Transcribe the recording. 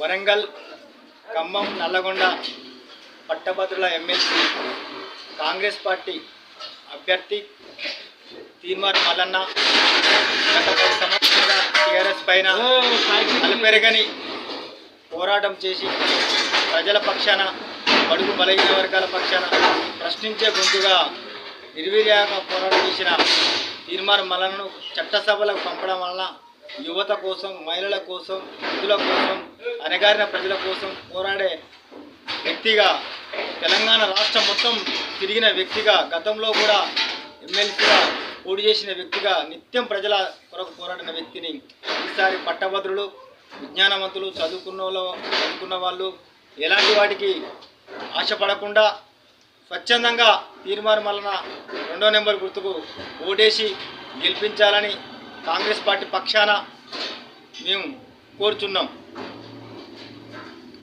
వరంగల్, ఖమ్మం, నల్లగొండ పట్టభద్రుల MLC Congress party అభ్యర్థి తీర్మార్ మల్లన్న గత 10 సంవత్సరాలుగా టీఆర్ఎస్ పైన అలుపెరగని పోరాటం చేసి ప్రజల పక్షాన, బడుగు బలహీన వర్గాల పక్షాన ప్రశ్నించే గొంతుగా నిర్వీర్యంగా పోరాటం చేసిన తీర్మార్ మల్లన్నను చట్టసభలకు పంపడం వలన యువత కోసం, మహిళల కోసం, వృద్ధుల కోసం, అణగారిన ప్రజల కోసం పోరాడే వ్యక్తిగా, తెలంగాణ రాష్ట్రం మొత్తం తిరిగిన వ్యక్తిగా, గతంలో కూడా ఎమ్మెల్సీగా పోటీ చేసిన వ్యక్తిగా, నిత్యం ప్రజల కొరకు పోరాడిన వ్యక్తిని ఈసారి పట్టభద్రులు, విజ్ఞానవంతులు, చదువుకున్న వాళ్ళు ఎలాంటి వాటికి ఆశపడకుండా స్వచ్ఛందంగా తీర్మార్ మల్లన్న 2వ నెంబర్ గుర్తుకు ఓటేసి గెలిపించాలని కాంగ్రెస్ పార్టీ పక్షాన మేము కోరుచున్నాం.